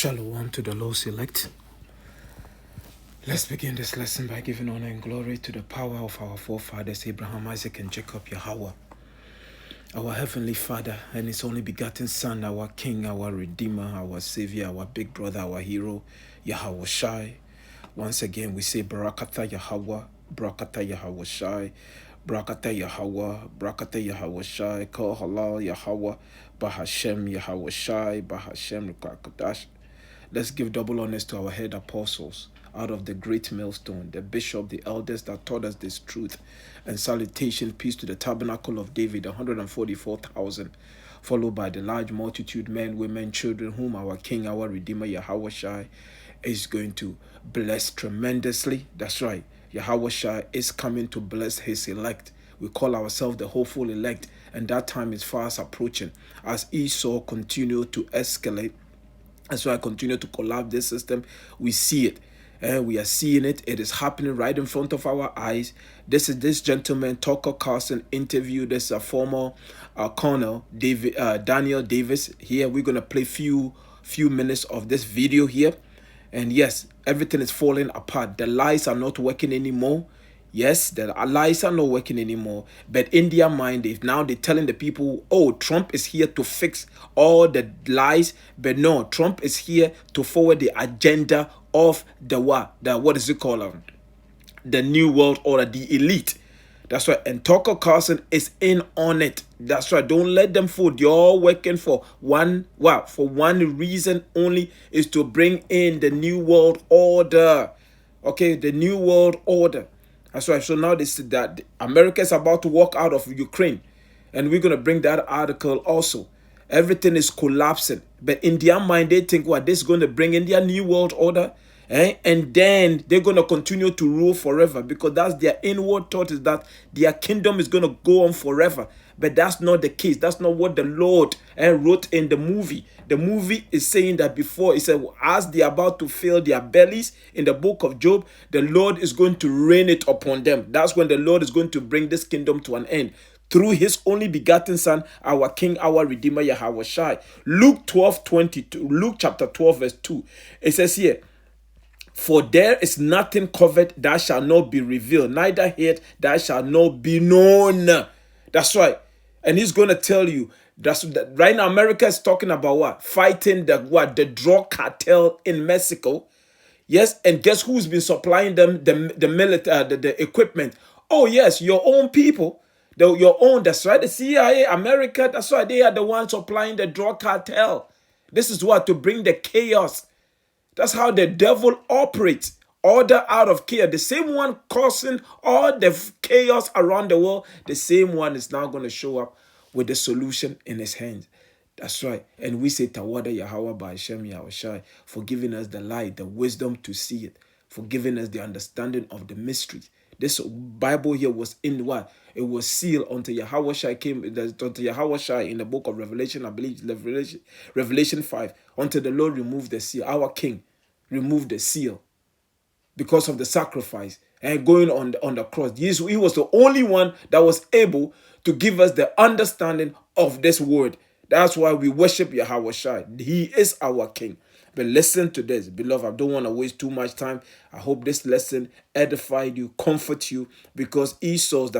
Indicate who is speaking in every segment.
Speaker 1: Shalom to the low select. Let's begin this lesson by giving honor and glory to the power of our forefathers, Abraham, Isaac, and Jacob, Yahawah, our Heavenly Father, and His only begotten Son, our King, our Redeemer, our Savior, our big brother, our hero, Yahawashi. Once again, we say, Barakata Yahawah, Barakata Yahawashi, Barakata Yahawah, Barakata Yahawashi, Call Halal Yahawah, Bahasham Yahawashi, Bahasham Qadash. Let's give double honors to our head apostles out of the great millstone, the bishop, the elders that taught us this truth. And salutation, peace to the tabernacle of David, 144,000, followed by the large multitude, men, women, children, whom our King, our Redeemer, Yahawashi, is going to bless tremendously. That's right. Yahawashi is coming to bless his elect. We call ourselves the hopeful elect, and that time is fast approaching. As Esau continued to escalate, as I continue to collapse this system, we see it. And we are seeing it. It is happening right in front of our eyes. This is this gentleman, Tucker CARLSON, interviewed this former Colonel Daniel Davis. Here, we're going to play few minutes of this video here. And yes, everything is falling apart. The lies are not working anymore. Yes, the lies are not working anymore. But in their mind, they're telling the people, oh, Trump is here to fix all the lies. But no, Trump is here to forward the agenda of what is it called? The New World Order, the elite. That's right. And Tucker CARLSON is in on it. That's right. Don't let them fool. They're all working for one reason only, is to bring in the New World Order. Okay, the New World Order. That's right. So now this that America is about to walk out of Ukraine, and we're gonna bring that article also. Everything is collapsing, but in their mind they think, what, this is going to bring in their New World Order, and then they're going to continue to rule forever, because that's their inward thought, is that their kingdom is going to go on forever. But that's not the case. That's not what the Lord wrote in the movie. The movie is saying that before, it said, as they're about to fill their bellies in the book of Job, the Lord is going to rain it upon them. That's when the Lord is going to bring this kingdom to an end, through his only begotten Son, our King, our Redeemer, Yahawashi. Luke chapter 12, verse 2. It says here, for there is nothing covered that shall not be revealed, neither hid that shall not be known. That's right. And he's going to tell you, that right now America is talking about what? Fighting the drug cartel in Mexico. Yes, and guess who's been supplying them the military, the equipment? Oh yes, your own people. Your own, that's right, the CIA, America, that's right, they are the ones supplying the drug cartel. This is what, to bring the chaos. That's how the devil operates. Order out of chaos. The same one causing all the chaos around the world, the same one is now going to show up with the solution in his hands. That's right. And we say, Tawada Yahawah Bahasham Yahawashi, for giving us the light, the wisdom to see it, for giving us the understanding of the mysteries. This Bible here was in what? It was sealed until Yahawashi came, until Yahawashi in the book of Revelation, I believe, Revelation 5, until the Lord removed the seal. Our King removed the seal because of the sacrifice and going on the cross. He was the only one that was able to give us the understanding of this word. That's why we worship Yahawashi. He is our King. But listen to this, beloved. I don't want to waste too much time. I hope this lesson edified you, comfort you, because Esau's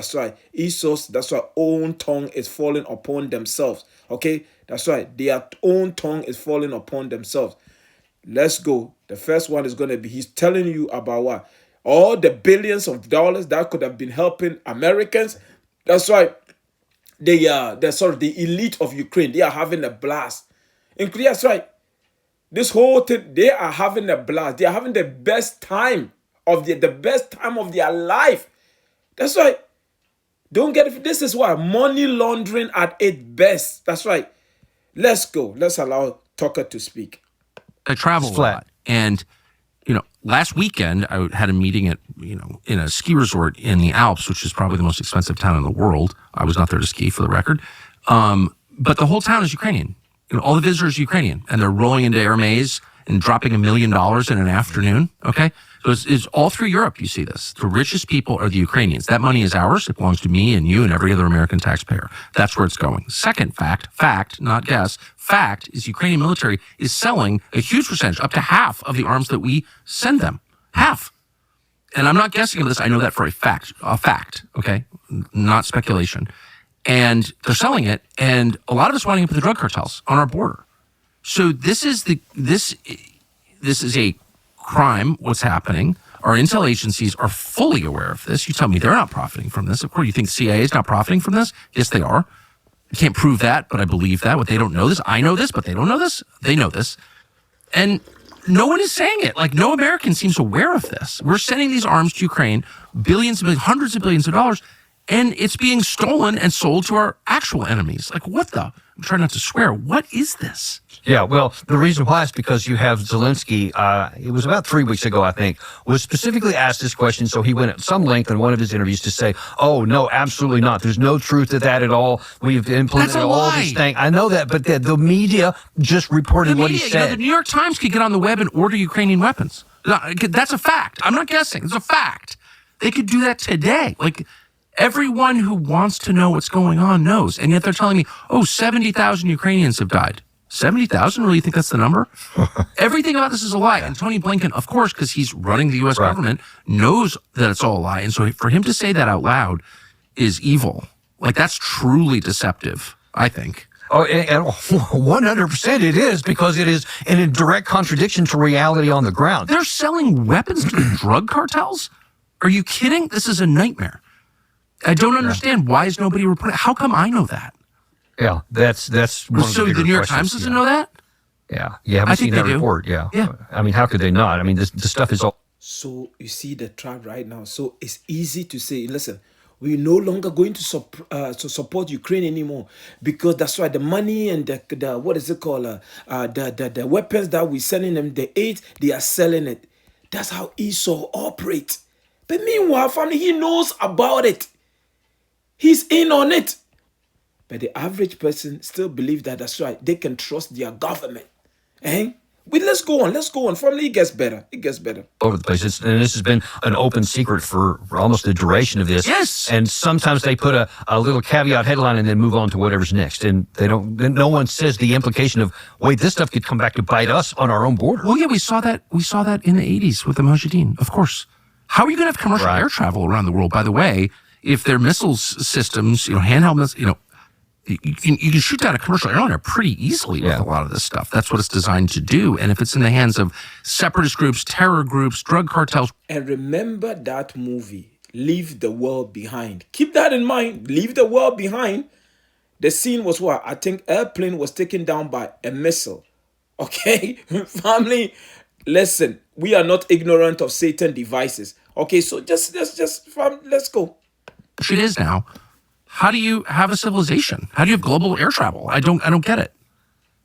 Speaker 1: own tongue is falling upon themselves. Okay, that's right. Their own tongue is falling upon themselves. Let's go. The first one is going to be, he's telling you about what? All the billions of dollars that could have been helping Americans. That's right. The elite of Ukraine, they are having a blast. That's right. This whole thing, they are having a blast. They are having the best time of their life. That's right. Don't get it. This is what? Money laundering at its best. That's right. Let's go. Let's allow Tucker to speak.
Speaker 2: I travel a lot. And, last weekend I had a meeting at, in a ski resort in the Alps, which is probably the most expensive town in the world. I was not there to ski, for the record. But the whole town is Ukrainian. All the visitors are Ukrainian, and they're rolling into Air Maze and dropping $1 million in an afternoon. Okay. So it's all through Europe. You see this. The richest people are the Ukrainians. That money is ours. It belongs to me and you and every other American taxpayer. That's where it's going. Second fact, not guess, fact is Ukrainian military is selling a huge percentage, up to half of the arms that we send them. Half. And I'm not guessing at this. I know that for a fact, okay? Not speculation. And they're selling it, and a lot of it's winding up with the drug cartels on our border. So this is a crime, what's happening. Our intel agencies are fully aware of this. You tell me they're not profiting from this. Of course, you think the CIA is not profiting from this? Yes, they are. I can't prove that, but I believe that. What they don't know this. I know this, but they don't know this. They know this. And no one is saying it. Like, no American seems aware of this. We're sending these arms to Ukraine, hundreds of billions of dollars, and it's being stolen and sold to our actual enemies. Like, what the? I'm trying not to swear. What is this?
Speaker 3: Yeah, well, the reason why is because you have Zelensky, it was about 3 weeks ago, I think, was specifically asked this question, so he went at some length in one of his interviews to say, oh, no, absolutely not. There's no truth to that at all. We've implemented all this thing. I know that, but the media just reported what he said.
Speaker 2: The New York Times could get on the web and order Ukrainian weapons. That's a fact. I'm not guessing. It's a fact. They could do that today. Like, everyone who wants to know what's going on knows. And yet they're telling me, 70,000 Ukrainians have died. 70,000? Really think that's the number? Everything about this is a lie. And Tony Blinken, of course, because he's running the U.S. government, knows that it's all a lie. And so for him to say that out loud is evil. Like, that's truly deceptive, I think.
Speaker 3: Oh, and 100% it is, because it is in a direct contradiction to reality on the ground.
Speaker 2: They're selling weapons to the drug cartels? Are you kidding? This is a nightmare. I don't understand. Why is nobody reporting? How come I know that?
Speaker 3: Yeah, that's one
Speaker 2: so
Speaker 3: of the
Speaker 2: the New York Times doesn't know that?
Speaker 3: Yeah, you haven't seen that report. Yeah. I mean, how could they not? I mean, the stuff is all.
Speaker 1: So you see the trap right now. So it's easy to say, listen, we're no longer going to support Ukraine anymore, because that's why the money and the what is it called, the weapons that we're sending them, the aid, they are selling it. That's how Esau operates. But meanwhile, family, he knows about it. He's in on it. But the average person still believes that that's right. They can trust their government. But let's go on. Family, it gets better.
Speaker 3: Over the place. And this has been an open secret for almost the duration of this.
Speaker 2: Yes.
Speaker 3: And sometimes they put a little caveat headline and then move on to whatever's next. And no one says the implication of, wait, this stuff could come back to bite us on our own border.
Speaker 2: Well, yeah, we saw that in the 80s with the Mujahideen, of course. How are you going to have commercial air travel around the world? By the way, if their missiles systems, handheld missiles, you can shoot down a commercial airliner pretty easily with a lot of this stuff. That's what it's designed to do. And if it's in the hands of separatist groups, terror groups, drug cartels.
Speaker 1: And remember that movie, Leave the World Behind. Keep that in mind. Leave the world behind. The scene was what? I think airplane was taken down by a missile. Okay? Family, listen. We are not ignorant of Satan devices. Okay, so let's go.
Speaker 2: It is now. How do you have a civilization? How do you have global air travel? I don't get it.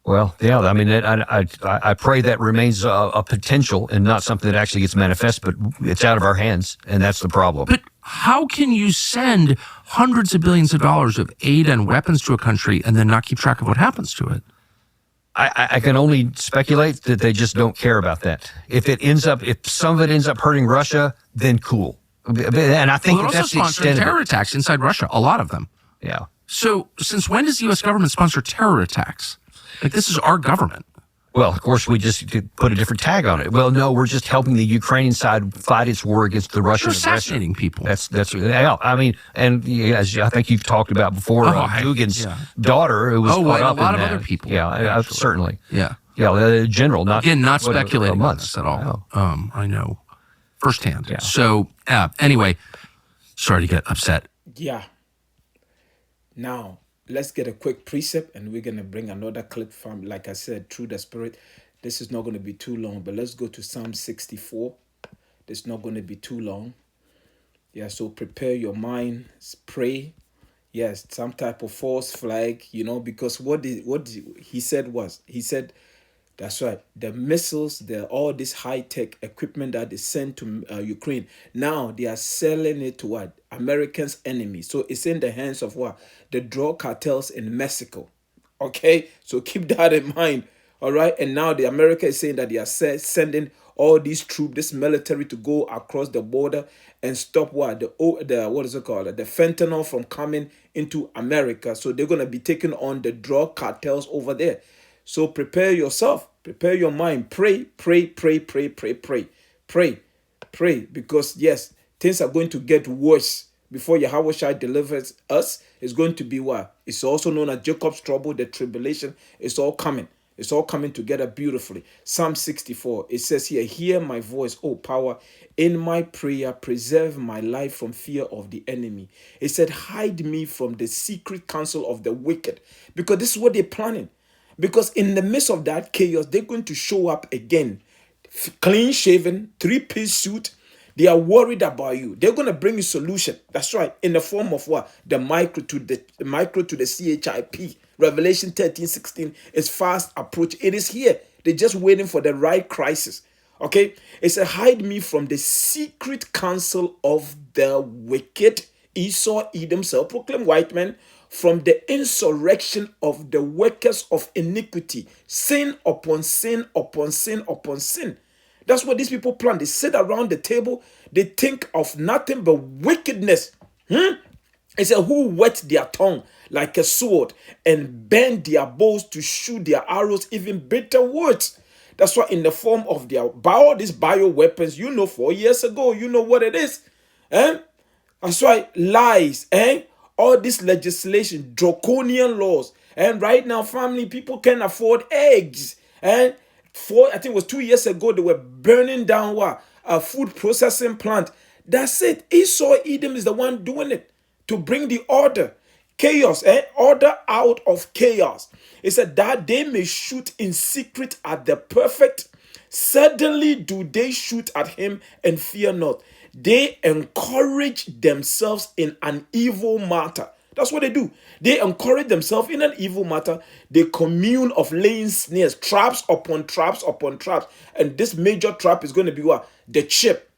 Speaker 3: Well, yeah, I mean, I pray that remains a potential and not something that actually gets manifest, but it's out of our hands, and that's the problem.
Speaker 2: But how can you send hundreds of billions of dollars of aid and weapons to a country and then not keep track of what happens to it?
Speaker 3: I can only speculate that they just don't care about that. If some of it ends up hurting Russia, then cool. And I think that's the extent of
Speaker 2: terror attacks inside Russia, a lot of them.
Speaker 3: Yeah.
Speaker 2: So since when does the U.S. government sponsor terror attacks? Like, this is our government.
Speaker 3: Well, of course, we just put a different tag on it. Well, no, we're just helping the Ukrainian side fight its war against the Russian aggressor.
Speaker 2: You're assassinating people.
Speaker 3: That's yeah. I mean, and as I think you've talked about before, Dugin's daughter, who was caught up in that.
Speaker 2: a lot of other people.
Speaker 3: Yeah, certainly.
Speaker 2: Yeah.
Speaker 3: Yeah, general. Not
Speaker 2: speculating on this at all.
Speaker 3: No.
Speaker 2: I know firsthand.
Speaker 3: Yeah.
Speaker 2: So anyway, sorry to get upset.
Speaker 1: Yeah. Now, let's get a quick precept, and we're going to bring another clip from, like I said, through the Spirit. This is not going to be too long, but let's go to Psalm 64. This is not going to be too long. Yeah, so prepare your mind, pray. Yes, some type of false flag, because what he said was, that's right, the missiles, all this high-tech equipment that they sent to Ukraine, now they are selling it to what? Americans' enemies. So it's in the hands of what? The drug cartels in Mexico. Okay? So keep that in mind. All right. And now the America is saying that they are sending all these troops, this military, to go across the border and stop what? The what is it called? The fentanyl from coming into America. So they're gonna be taking on the drug cartels over there. So prepare yourself, prepare your mind, pray, pray, pray, pray, pray, pray, pray, pray, because yes, things are going to get worse before Yahawashi delivers us. It's going to be what? It's also known as Jacob's trouble, the tribulation. It's all coming. It's all coming together beautifully. Psalm 64, it says here, hear my voice, O power, in my prayer, preserve my life from fear of the enemy. It said, hide me from the secret counsel of the wicked, because this is what they're planning. Because in the midst of that chaos, they're going to show up again, clean shaven, 3-piece suit. They are worried about you. They're going to bring you solution. That's right. In the form of what? The micro to the CHIP. Revelation 13:16 is fast approach. It is here. They're just waiting for the right crisis. Okay. It said, hide me from the secret counsel of the wicked. Esau, Edom, self-proclaimed white men, from the insurrection of the workers of iniquity. Sin upon sin upon sin upon sin. That's what these people plan. They sit around the table. They think of nothing but wickedness. It said, who whet their tongue like a sword and bend their bows to shoot their arrows, even bitter words. That's why in the form of these bio weapons, 4 years ago, you know what it is. That's why lies, all this legislation, draconian laws. And right now, family, people can't afford eggs. I think it was 2 years ago, they were burning down a food processing plant. That's it. Esau, Edom is the one doing it to bring the order. Chaos, order out of chaos. It said that they may shoot in secret at the perfect. Suddenly do they shoot at him and fear not. They encourage themselves in an evil matter. That's what they do. They encourage themselves in an evil matter. They commune of laying snares, traps upon traps upon traps. And this major trap is going to be what? The chip.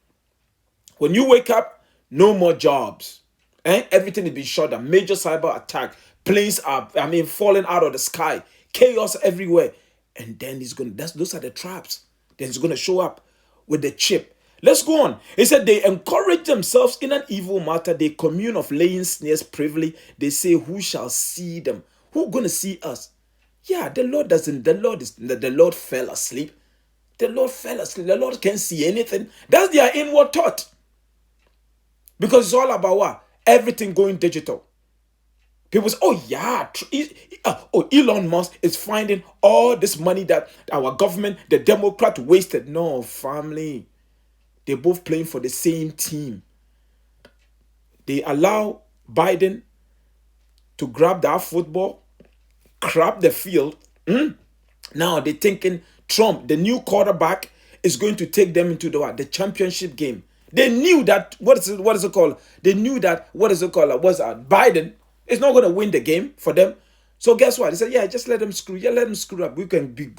Speaker 1: When you wake up, no more jobs. Everything is being shut down. Major cyber attack. Planes are, falling out of the sky. Chaos everywhere. And then those are the traps. Then it's going to show up with the chip. Let's go on. It said they encourage themselves in an evil matter. They commune of laying snares privily. They say, who shall see them? Who going to see us? Yeah, the Lord fell asleep. The Lord fell asleep. The Lord can't see anything. That's their inward thought. Because it's all about what? Everything going digital. People say, Elon Musk is finding all this money that our government, the Democrat, wasted. No, family. They're both playing for the same team. They allow Biden to grab that football, grab the field. Now they're thinking Trump, the new quarterback, is going to take them into the championship game. They knew that, what is it called? They knew that, Biden is not going to win the game for them. So guess what? They said, just let them screw up. We can be,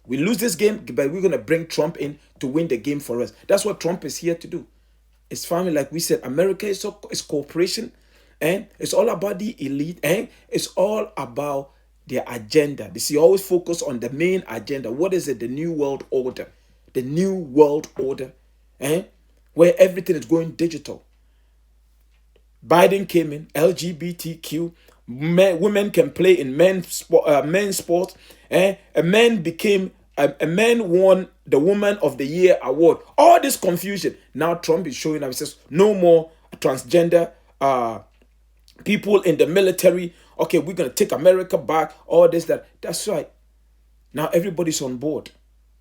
Speaker 1: we lose this game, but we're going to bring Trump in to win the game for us. That's what Trump is here to do. It's family, like we said, America is cooperation, and it's all about the elite, and it's all about their agenda. They see always focus on the main agenda. What is it? The new world order. The new world order. Where everything is going digital. Biden came in, LGBTQ, women can play in men's sports. A man won the Woman of the Year award. All this confusion. Now Trump is showing up. He says, no more transgender people in the military. Okay, we're going to take America back. All this, that. That's right. Now everybody's on board.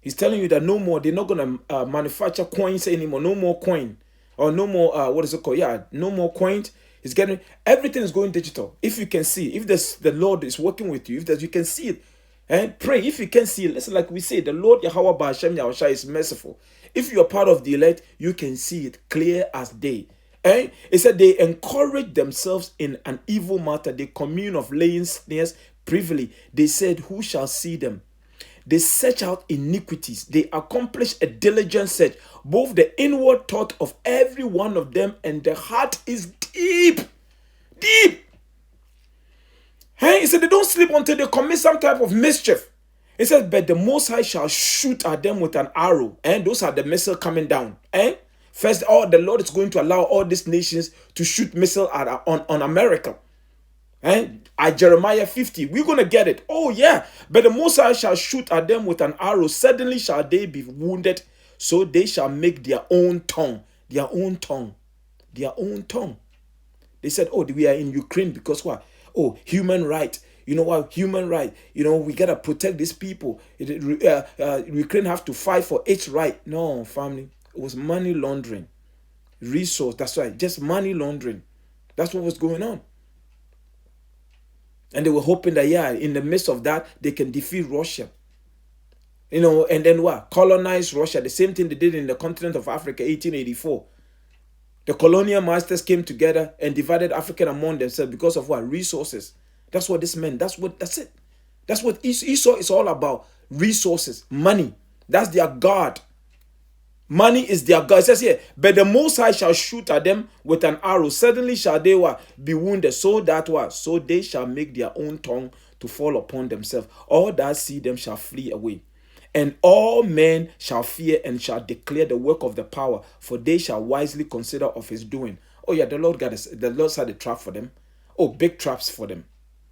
Speaker 1: He's telling you that no more, they're not going to manufacture coins anymore. No more coin. Or no more, no more coins. He's getting, everything is going digital. If you can see, if the Lord is working with you, you can see it. And pray. If you can see it, listen, like we say, the Lord Yahawah, Bahasham, Yahawashi is merciful. If you are part of the elect, you can see it clear as day. It said they encourage themselves in an evil matter. They commune of laying snares privily. They said, who shall see them? They search out iniquities. They accomplish a diligent search. Both the inward thought of every one of them and the heart is deep. Deep. He said they don't sleep until they commit some type of mischief. It says, but the Most High shall shoot at them with an arrow. And those are the missiles coming down. First, the Lord is going to allow all these nations to shoot missiles on America. At Jeremiah 50, we're going to get it. Oh, yeah. But the Most High shall shoot at them with an arrow. Suddenly shall they be wounded. So they shall make their own tongue. Their own tongue. Their own tongue. They said, oh, we are in Ukraine because what? Oh, human right. You know what? Human right. You know, we got to protect these people. Ukraine have to fight for its right. No, family. It was money laundering. Resource. That's right. Just money laundering. That's what was going on. And they were hoping that, yeah, in the midst of that, they can defeat Russia. You know, and then what? Colonize Russia. The same thing they did in the continent of Africa, 1884. The colonial masters came together and divided Africa among themselves because of what? Resources. That's what this meant. That's it. That's what Esau is all about. Resources, money. That's their God. Money is their God. It says here, but the Most High shall shoot at them with an arrow. Suddenly shall they be wounded. So that so they shall make their own tongue to fall upon themselves. All that see them shall flee away. And all men shall fear and shall declare the work of the power, for they shall wisely consider of his doing. Oh yeah, the Lord had a trap for them. Oh, big traps for them.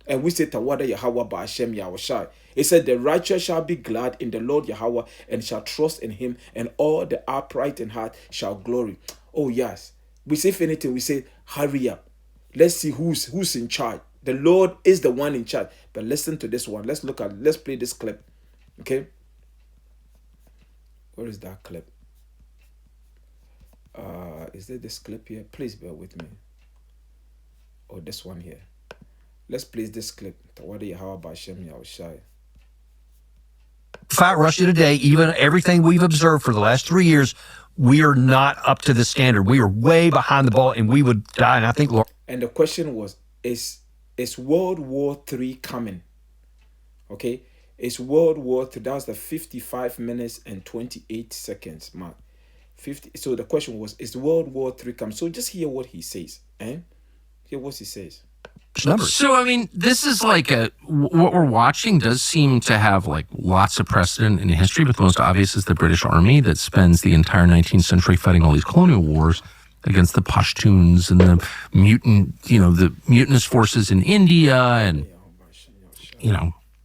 Speaker 1: And we say Tawada Yahawah Bahasham Yahawashi. It said the righteous shall be glad in the Lord Yahawah and shall trust in him, and all the upright in heart shall glory. Oh yes. We say if anything, we say hurry up. Let's see who's in charge. The Lord is the one in charge. But listen to this one. Let's play this clip. Okay? Where is that clip? Is there this clip here? Please bear with me. Oh, this one here. Let's play this clip. Yahawah Bahasham Yahawashi.
Speaker 3: Fight Russia today, even everything we've observed for the last 3 years, we are not up to the standard. We are way behind the ball, and we would die. And I think, Lord.
Speaker 1: And the question was, is World War III coming? Okay, it's World War III. That was the 55 minutes and 28 seconds mark. 50. So the question was, is World War III coming? So just hear what he says. Hear what he says.
Speaker 3: Numbers.
Speaker 2: So, I mean, this is like what we're watching does seem to have like lots of precedent in history, but the most obvious is the British Army that spends the entire 19th century fighting all these colonial wars against the Pashtuns and the the mutinous forces in India and,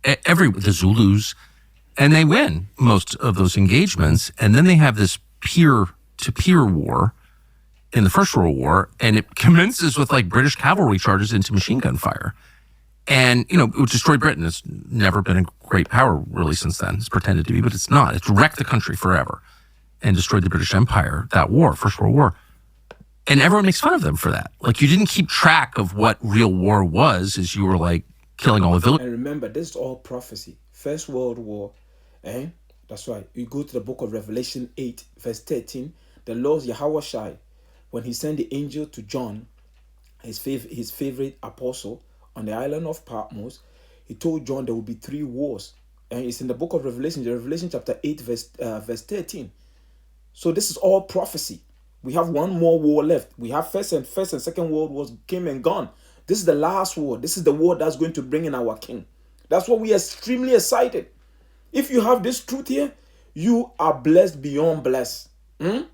Speaker 2: the Zulus. And they win most of those engagements. And then they have this peer-to-peer war in the First World War, and it commences with like British cavalry charges into machine gun fire. And, it destroyed Britain. It's never been a great power really since then. It's pretended to be, but it's not. It's wrecked the country forever and destroyed the British Empire, that war, First World War. And everyone makes fun of them for that. Like, you didn't keep track of what real war was as you were like killing all the villagers.
Speaker 1: And remember, this is all prophecy. First World War, that's right. You go to the book of Revelation 8, verse 13. The Lord Yahawashi, when he sent the angel to John, his favorite apostle, on the island of Patmos, he told John there will be 3 wars. And it's in the book of Revelation, Revelation chapter 8, verse 13. So this is all prophecy. We have one more war left. We have first and second world wars came and gone. This is the last war. This is the war that's going to bring in our king. That's why we are extremely excited. If you have this truth here, you are blessed beyond blessed.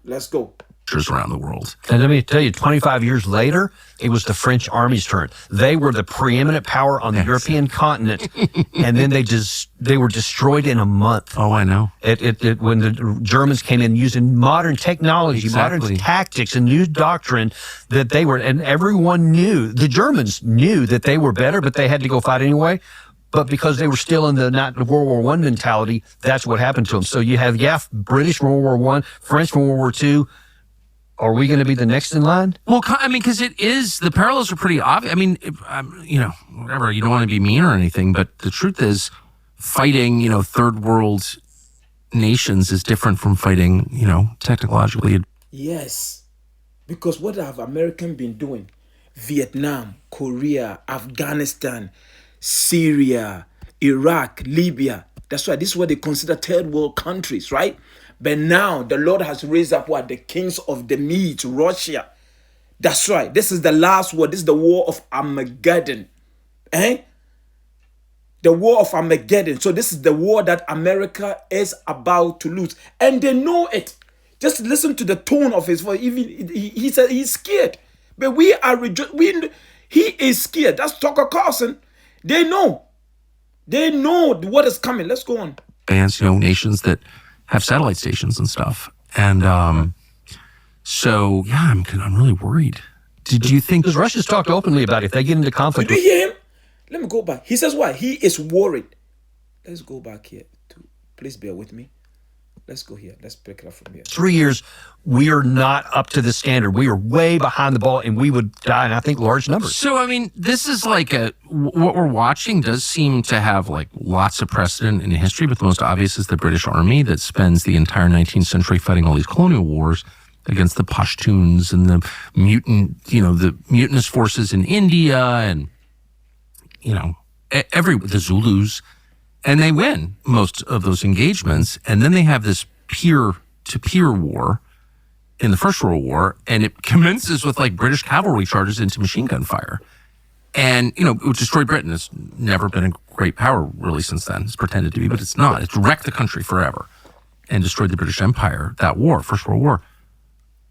Speaker 1: Let's go.
Speaker 2: Around the world.
Speaker 3: And let me tell you, 25 years later, it was the French army's turn. They were the preeminent power on the European continent, and then they were destroyed in a month.
Speaker 2: Oh, I know.
Speaker 3: When the Germans came in using modern technology, modern tactics, and new doctrine, that they were, and everyone knew, the Germans knew that they were better, but they had to go fight anyway. But because they were still in the not World War I mentality, that's what happened to them. So you have, British World War I, French World War II. Are we going to be the next in line?
Speaker 2: Well, I mean, because the parallels are pretty obvious. I mean, whatever, you don't want to be mean or anything, but the truth is fighting, third world nations is different from fighting, technologically.
Speaker 1: Yes, because what have Americans been doing? Vietnam, Korea, Afghanistan, Syria, Iraq, Libya. That's why this is what they consider third world countries, right? But now the Lord has raised up the kings of the Medes, Russia. That's right. This is the last war. This is the war of Armageddon. The war of Armageddon. So this is the war that America is about to lose. And they know it. Just listen to the tone of his voice. Even he said he's scared. But we are he is scared. That's Tucker Carlson. They know. They know what is coming. Let's go on.
Speaker 2: Advanced, nations that have satellite stations and stuff. And so, yeah, I'm really worried. Did you think...
Speaker 3: Because Russia's talked openly about it. If they get into conflict...
Speaker 1: Did you hear him? Let me go back. He says what? He is worried. Let's go back here. Please bear with me. Let's go here. Let's pick it up from here.
Speaker 3: 3 years, we are not up to the standard. We are way behind the ball, and we would die in, I think, large numbers.
Speaker 2: So, this is like what we're watching does seem to have like lots of precedent in history, but the most obvious is the British Army that spends the entire 19th century fighting all these colonial wars against the Pashtuns and the mutinous forces in India and, the Zulus. And they win most of those engagements. And then they have this peer-to-peer war in the First World War. And it commences with like British cavalry charges into machine gun fire. And, it would destroy Britain. It's never been a great power really since then. It's pretended to be, but it's not. It's wrecked the country forever and destroyed the British Empire, that war, First World War.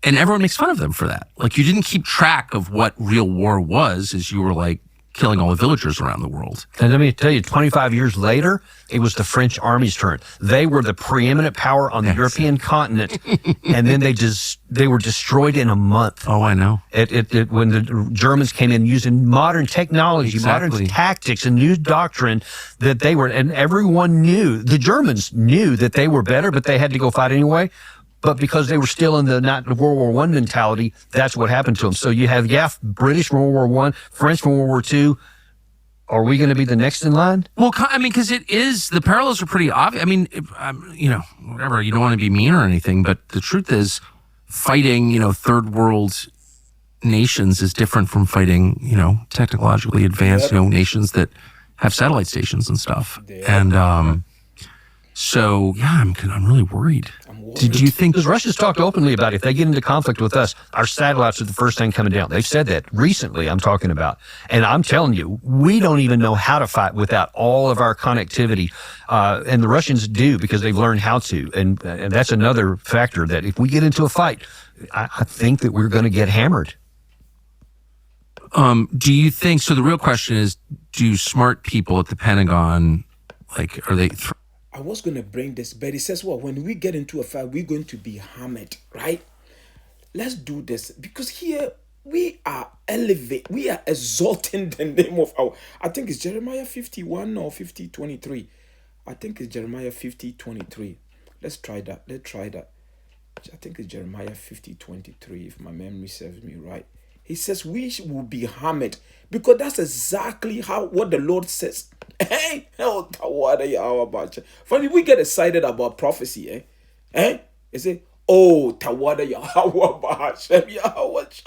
Speaker 2: And everyone makes fun of them for that. Like, you didn't keep track of what real war was as you were like killing all the villagers around the world.
Speaker 3: And let me tell you, 25 years later, it was the French army's turn. They were the preeminent power on the European continent, and then they were destroyed in a month.
Speaker 2: Oh, I know.
Speaker 3: When the Germans came in using modern technology, modern tactics, and new doctrine, that they were, and everyone knew, the Germans knew that they were better, but they had to go fight anyway. But because they were still in the not World War I mentality, that's what happened to them. So you have, British from World War I, French from World War II. Are we going to be the next in line?
Speaker 2: Well, because the parallels are pretty obvious. Whatever, you don't want to be mean or anything, but the truth is fighting, third world nations is different from fighting, technologically advanced, nations that have satellite stations and stuff. And, so, yeah, I'm really worried. Did you think...
Speaker 3: Because Russia's talked openly about it. If they get into conflict with us, our satellites are the first thing coming down. They've said that recently, I'm talking about. And I'm telling you, we don't even know how to fight without all of our connectivity. And the Russians do, because they've learned how to. And that's another factor, that if we get into a fight, I think that we're going to get hammered.
Speaker 2: Do you think... So the real question is, do smart people at the Pentagon, are they...
Speaker 1: I was going to bring this, but it says, when we get into a fight, we're going to be hammered, right? Let's do this, because here we are exalting the name of I think it's Jeremiah 51 or 50:23. I think it's Jeremiah 50:23. Let's try that. I think it's Jeremiah 50:23, if my memory serves me right. He says we will be hammered, because that's exactly what the Lord says. Hey, Yahawah. Funny, we get excited about prophecy, eh? You say, Tawada Yahawah, Bahasham, Yahawashi.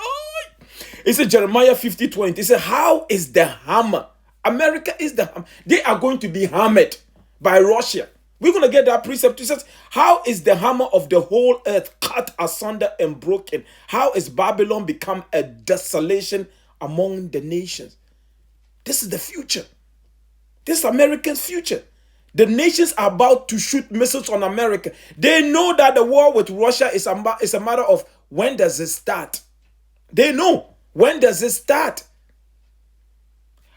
Speaker 1: It says Jeremiah 50:20. It says, how is the hammer? America is the hammer. They are going to be hammered by Russia. We're going to get that precept. It says, how is the hammer of the whole earth cut asunder and broken? How is Babylon become a desolation among the nations? This is the future. This is America's future. The nations are about to shoot missiles on America. They know that the war with Russia is a matter of, when does it start? They know. When does it start?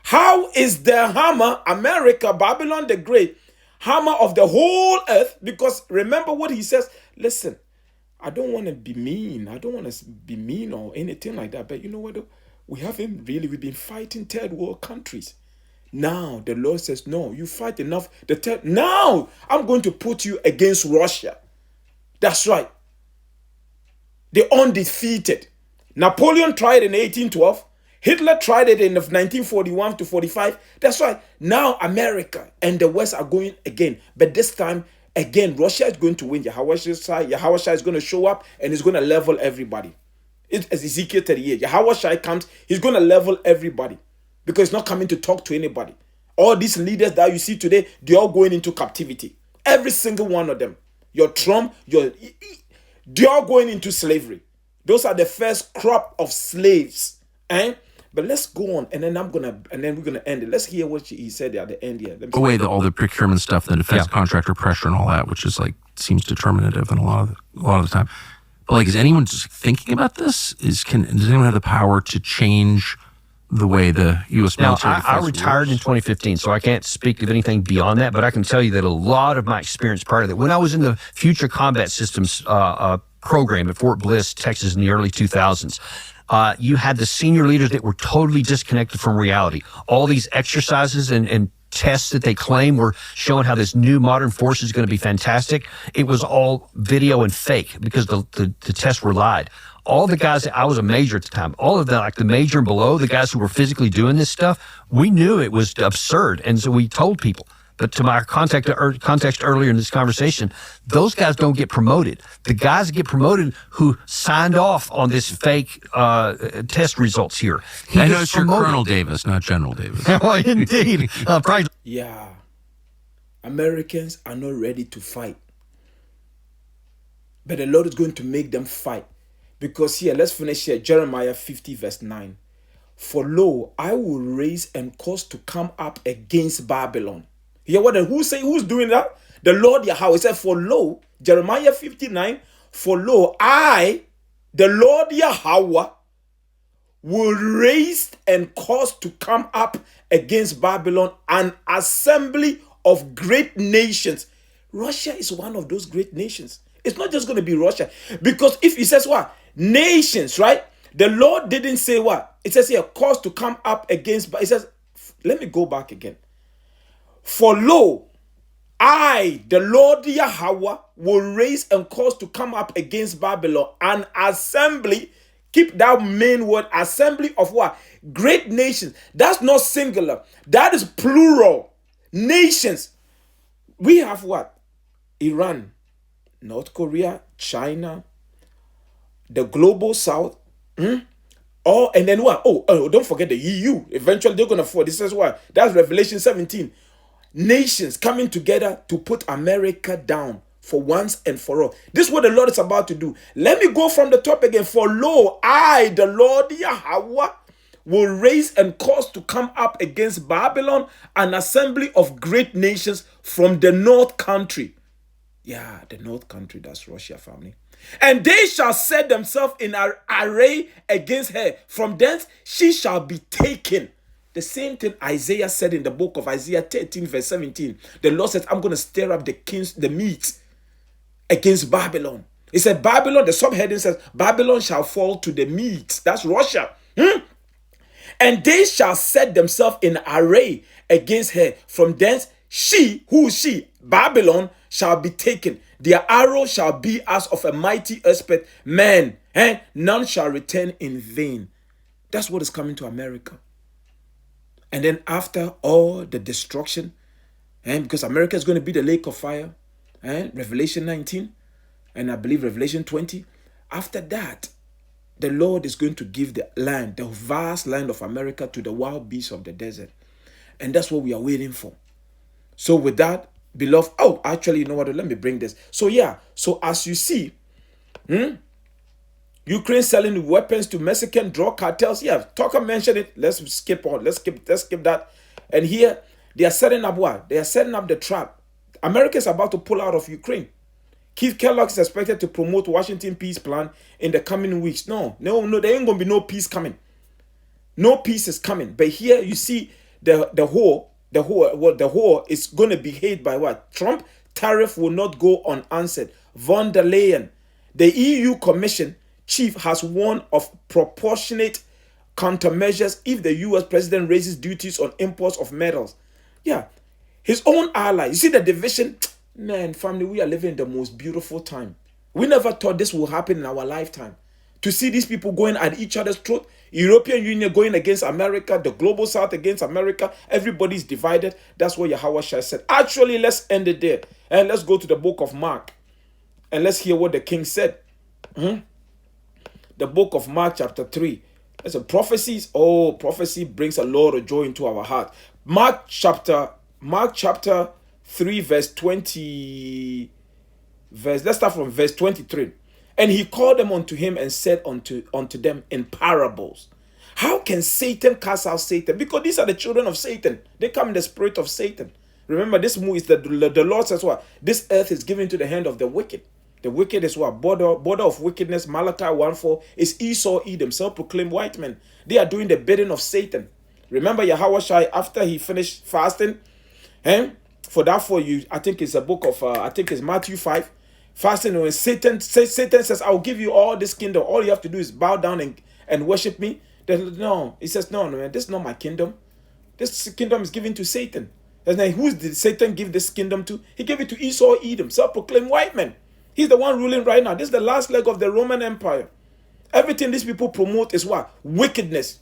Speaker 1: How is the hammer, America, Babylon the Great, hammer of the whole earth? Because remember what he says. Listen, I don't want to be mean. I don't want to be mean or anything like that. But you know what? We've been fighting third world countries. Now the Lord says, no, you fight enough. Now I'm going to put you against Russia. That's right. The undefeated. Napoleon tried in 1812. Hitler tried it in 1941 to 45. That's right. Now America and the West are going again. But this time, again, Russia is going to win. Yahawashi is going to show up and he's going to level everybody. It's Ezekiel 38. Yahawashi comes, he's going to level everybody. Because he's not coming to talk to anybody. All these leaders that you see today, they're all going into captivity. Every single one of them. Your Trump, they're all going into slavery. Those are the first crop of slaves. But let's go on, and then we're gonna end it. Let's hear what he said at the end here. Let me
Speaker 2: away all the procurement stuff, the defense contractor pressure and all that, which is like seems determinative in a lot of the time. But like, is anyone just thinking about this? Does anyone have the power to change the way the U.S. military?
Speaker 3: Now, I retired in 2015, so I can't speak of anything beyond that. But I can tell you that a lot of my experience prior to that, when I was in the Future Combat Systems program at Fort Bliss, Texas, in the early 2000s. You had the senior leaders that were totally disconnected from reality. All these exercises and tests that they claim were showing how this new modern force is going to be fantastic. It was all video and fake because the tests were lied. All the guys, I was a major at the time, all of them, like the major and below, the guys who were physically doing this stuff, we knew it was absurd. And so we told people. But to my context earlier in this conversation, those guys don't get promoted. The guys that get promoted who signed off on this fake test results here.
Speaker 2: I know it's your Colonel Davis, not General Davis.
Speaker 3: Well, indeed.
Speaker 1: Yeah. Americans are not ready to fight. But the Lord is going to make them fight. Because here, let's finish here. Jeremiah 50 verse 9. For lo, I will raise and cause to come up against Babylon. Hear what? Who's doing that? The Lord Yahawah. He said, for lo, Jeremiah 59, for lo, I, the Lord Yahawah, will raise and cause to come up against Babylon an assembly of great nations. Russia is one of those great nations. It's not just going to be Russia. Because if he says what? Nations, right? The Lord didn't say what? It says here, cause to come up against, but it says, let me go back again. For lo, I, the Lord Yahawah, will raise and cause to come up against Babylon an assembly. Keep that main word, assembly of what? Great nations. That's not singular. That is plural. Nations. We have what? Iran, North Korea, China, the global south. Oh, and then what? Oh, don't forget the EU. Eventually they're going to fall. This is what? That's Revelation 17. Nations coming together to put America down for once and for all. This is what the Lord is about to do. Let me go from the top again. For lo, I, the Lord Yahawah, will raise and cause to come up against Babylon an assembly of great nations from the north country. Yeah, the north country, that's Russia, family. And they shall set themselves in array against her. From thence she shall be taken. The same thing Isaiah said in the book of Isaiah 13 verse 17. The Lord says, I'm going to stir up the meat against Babylon. He said, Babylon, the subheading says, Babylon shall fall to the meat. That's Russia. And they shall set themselves in array against her. From thence she, who is she? Babylon shall be taken. Their arrow shall be as of a mighty expert man. And none shall return in vain. That's what is coming to America. And then after all the destruction, and because America is going to be the lake of fire, and Revelation 19, and I believe Revelation 20, after that, the Lord is going to give the land, the vast land of America, to the wild beasts of the desert. And that's what we are waiting for. So with that, beloved, actually, you know what? Let me bring this. So yeah, so as you see, Ukraine selling weapons to Mexican drug cartels. Yeah, Tucker mentioned it. Let's skip on. Let's skip that. And here, they are setting up what? They are setting up the trap. America is about to pull out of Ukraine. Keith Kellogg is expected to promote Washington peace plan in the coming weeks. No, there ain't going to be no peace coming. No peace is coming. But here you see the whore is going to be hated by what? Trump tariff will not go unanswered. Von der Leyen, the EU Commission chief, has warned of proportionate countermeasures if the US president raises duties on imports of metals. Yeah, his own ally. You see the division? Man, family, we are living in the most beautiful time. We never thought this will happen in our lifetime. To see these people going at each other's throat, European Union going against America, the global south against America, everybody's divided. That's what Yahawashi said. Actually, let's end it there. And let's go to the book of Mark. And let's hear what the king said. The book of Mark chapter 3. There's a prophecies. Oh, prophecy brings a lot of joy into our heart. Mark chapter 3 verse 20. Let's start from verse 23. And he called them unto him and said unto them in parables, How can Satan cast out Satan? Because these are the children of Satan. They come in the spirit of Satan. Remember, this move is the Lord says what? This earth is given to the hand of the wicked. The wicked is what? Border of wickedness. Malachi 1:4 is Esau, Edom, self-proclaimed white men. They are doing the bidding of Satan. Remember Yahawashi, after he finished fasting, for that for you, I think it's a book of, I think it's Matthew 5. Fasting, when Satan says, I'll give you all this kingdom. All you have to do is bow down and worship me. Then, no, he says, no, man, this is not my kingdom. This kingdom is given to Satan. And then who did Satan give this kingdom to? He gave it to Esau, Edom, self-proclaimed white men. He's the one ruling right now. This is the last leg of the Roman Empire. Everything these people promote is what? Wickedness.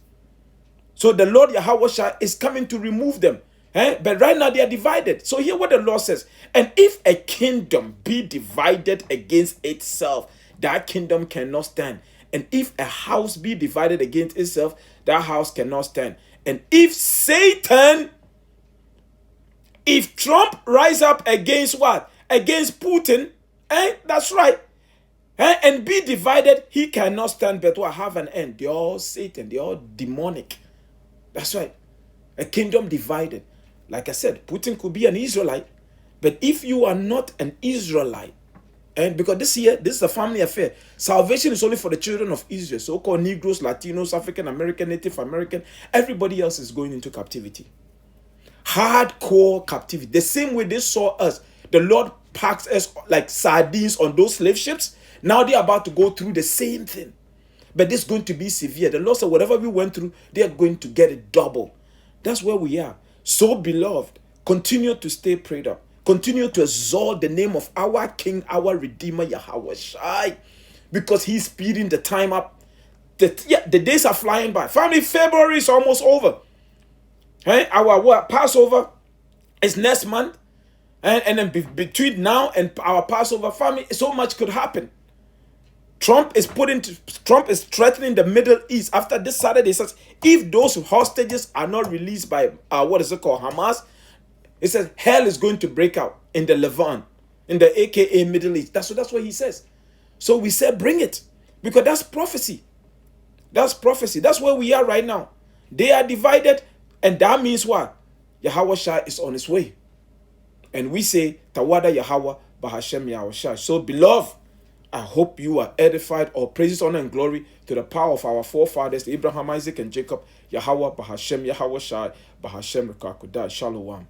Speaker 1: So the Lord Yahawashi is coming to remove them. But right now they are divided. So hear what the Lord says. And if a kingdom be divided against itself, that kingdom cannot stand. And if a house be divided against itself, that house cannot stand. And if Satan, if Trump rise up against what? Against Putin, that's right. And be divided, he cannot stand, but will have an end. They're all Satan, they're all demonic. That's right. A kingdom divided. Like I said, Putin could be an Israelite, but if you are not an Israelite, and because this is a family affair, salvation is only for the children of Israel, so-called Negroes, Latinos, African American, Native American, everybody else is going into captivity. Hardcore captivity. The same way they saw us, the Lord packs us like sardines on those slave ships. Now they're about to go through the same thing. But this is going to be severe. The Lord said, whatever we went through, they are going to get it double. That's where we are. So, beloved, continue to stay prayed up. Continue to exalt the name of our King, our Redeemer, Yahawashi, because he's speeding the time up. The days are flying by. Family, February is almost over. Our Passover is next month. And then between now and our Passover, family, so much could happen. Trump is threatening the Middle East. After this Saturday, he says, if those hostages are not released by, Hamas, he says, hell is going to break out in the Levant, in the AKA Middle East. That's what he says. So we say, bring it. Because that's prophecy. That's prophecy. That's where we are right now. They are divided, and that means what? Yahawashi is on his way. And we say, Tawada Yahawah, Bahasham Yahawashi. So, beloved, I hope you are edified. All praises, honor, and glory to the power of our forefathers, Abraham, Isaac, and Jacob. Yahawah, Bahasham, Yahawashi, Bahasham, Qadash. Shalom.